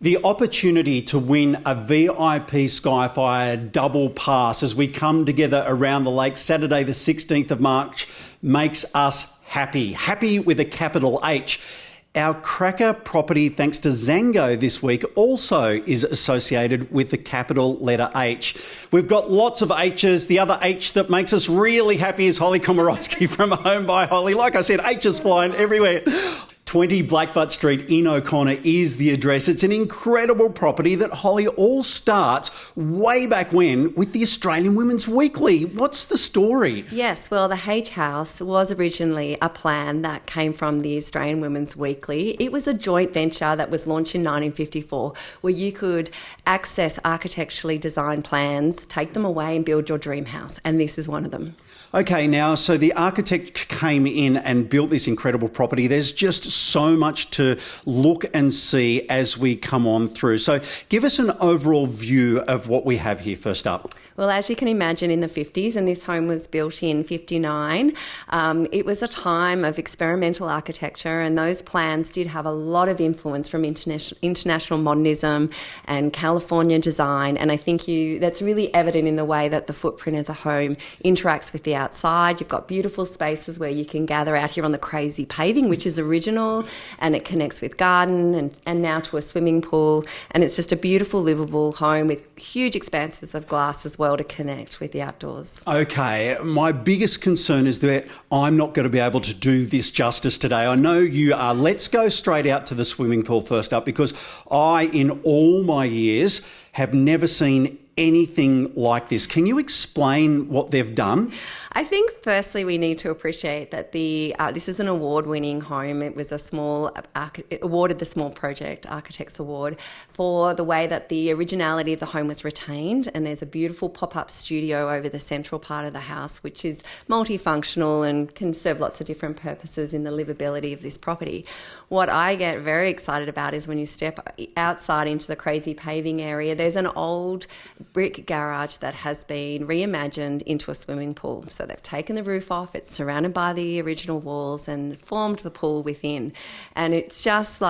The opportunity to win a VIP Skyfire double pass as we come together around the lake Saturday the 16th of March makes us happy. Happy with a capital H. Our cracker property, thanks to Zango this week, also is associated with the capital letter H. We've got lots of H's. The other H that makes us really happy is Holly Komorowski from Home by Holly. Like I said, H's flying everywhere. 20 Blackbutt Street in O'Connor is the address. It's an incredible property that, Holly, all starts way back when with the Australian Women's Weekly. What's the story? Yes, well, the H House was originally a plan that came from the Australian Women's Weekly. It was a joint venture that was launched in 1954 where you could access architecturally designed plans, take them away and build your dream house, and this is one of them. Okay, now, so the architect came in and built this incredible property. There's just so much to look and see as we come on through. So give us an overall view of what we have here first up. Well, as you can imagine, in the 50s, and this home was built in 59, it was a time of experimental architecture, and those plans did have a lot of influence from international modernism and California design, and I think that's really evident in the way that the footprint of the home interacts with the outside. You've got beautiful spaces where you can gather out here on the crazy paving, which is original, and it connects with garden and now to a swimming pool, and it's just a beautiful, livable home with huge expanses of glass as well to connect with the outdoors. Okay, my biggest concern is that I'm not going to be able to do this justice today. I know you are. Let's go straight out to the swimming pool first up, because I, in all my years, have never seen anything like this. Can you explain what they've done? I think firstly we need to appreciate that this is an award-winning home. It was it awarded the Small Project Architects Award for the way that the originality of the home was retained, and there's a beautiful pop-up studio over the central part of the house which is multifunctional and can serve lots of different purposes in the livability of this property. What I get very excited about is when you step outside into the crazy paving area, there's an old brick garage that has been reimagined into a swimming pool. So they've taken the roof off, it's surrounded by the original walls and formed the pool within. And it's just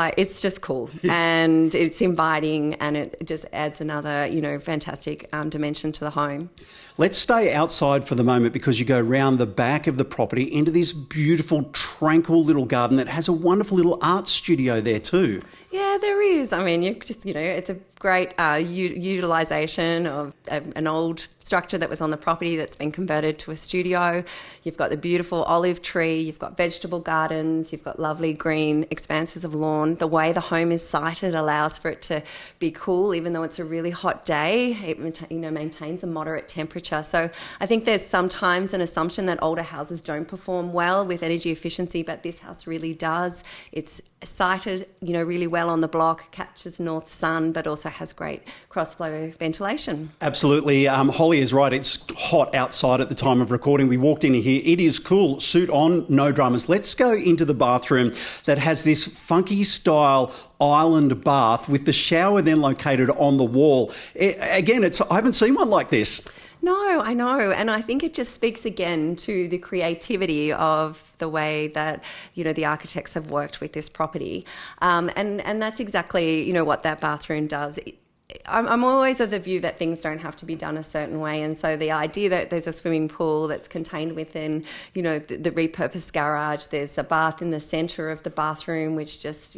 cool and it's inviting, and it just adds another, fantastic dimension to the home. Let's stay outside for the moment, because you go round the back of the property into this beautiful, tranquil little garden that has a wonderful little art studio there too. Yeah, there is. I mean, it's a great utilisation of an old structure that was on the property that's been converted to a studio. You've got the beautiful olive tree, you've got vegetable gardens, you've got lovely green expanses of lawn. The way the home is sited allows for it to be cool, even though it's a really hot day. It maintains a moderate temperature. So I think there's sometimes an assumption that older houses don't perform well with energy efficiency, but this house really does. It's sited, really well on the block, captures north sun, but also has great cross-flow ventilation. Absolutely. Holly is right. It's hot outside at the time of recording. We walked in here. It is cool. Suit on, no dramas. Let's go into the bathroom that has this funky style island bath with the shower then located on the wall. I haven't seen one like this. No, I know. And I think it just speaks again to the creativity of the way that, the architects have worked with this property. And that's exactly, what that bathroom does. I'm always of the view that things don't have to be done a certain way, and so the idea that there's a swimming pool that's contained within, the repurposed garage, there's a bath in the centre of the bathroom which just,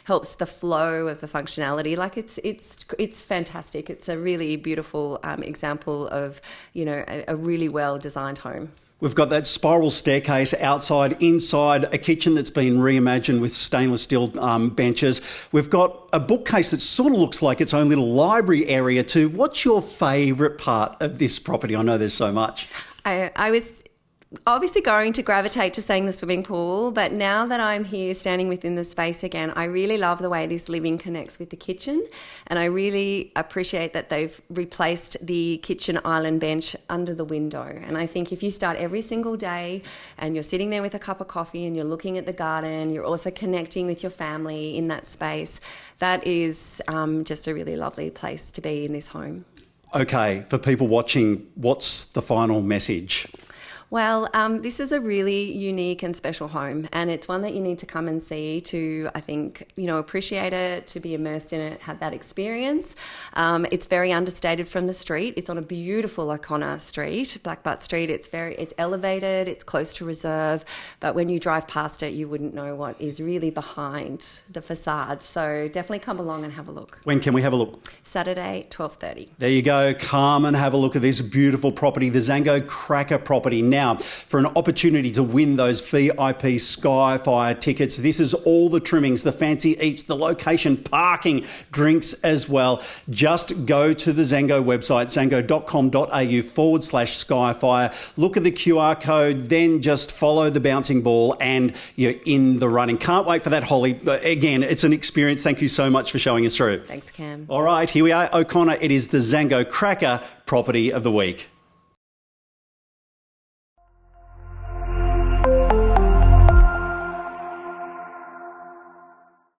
helps the flow of the functionality. Like it's fantastic. It's a really beautiful example of, a really well designed home. We've got that spiral staircase outside, inside a kitchen that's been reimagined with stainless steel benches. We've got a bookcase that sort of looks like its own little library area too. What's your favourite part of this property? I know there's so much. I was obviously going to gravitate to saying the swimming pool, but now that I'm here standing within the space again, I really love the way this living connects with the kitchen, and I really appreciate that they've replaced the kitchen island bench under the window. And I think if you start every single day and you're sitting there with a cup of coffee and you're looking at the garden, you're also connecting with your family in that space, that is just a really lovely place to be in this home. Okay, for people watching, what's the final message? Well, this is a really unique and special home, and it's one that you need to come and see to, I think, appreciate it, to be immersed in it, have that experience. It's very understated from the street. It's on a beautiful O'Connor Street, Black Butte Street. It's elevated, it's close to reserve, but when you drive past it, you wouldn't know what is really behind the facade. So definitely come along and have a look. When can we have a look? Saturday, 12:30. There you go. Come and have a look at this beautiful property, the Zango Cracker property. Now, for an opportunity to win those VIP Skyfire tickets, this is all the trimmings, the fancy eats, the location, parking, drinks as well. Just go to the Zango website, zango.com.au/Skyfire. Look at the QR code, then just follow the bouncing ball and you're in the running. Can't wait for that, Holly. Again, it's an experience. Thank you so much for showing us through. Thanks, Cam. All right, here we are, O'Connor. It is the Zango Cracker property of the week.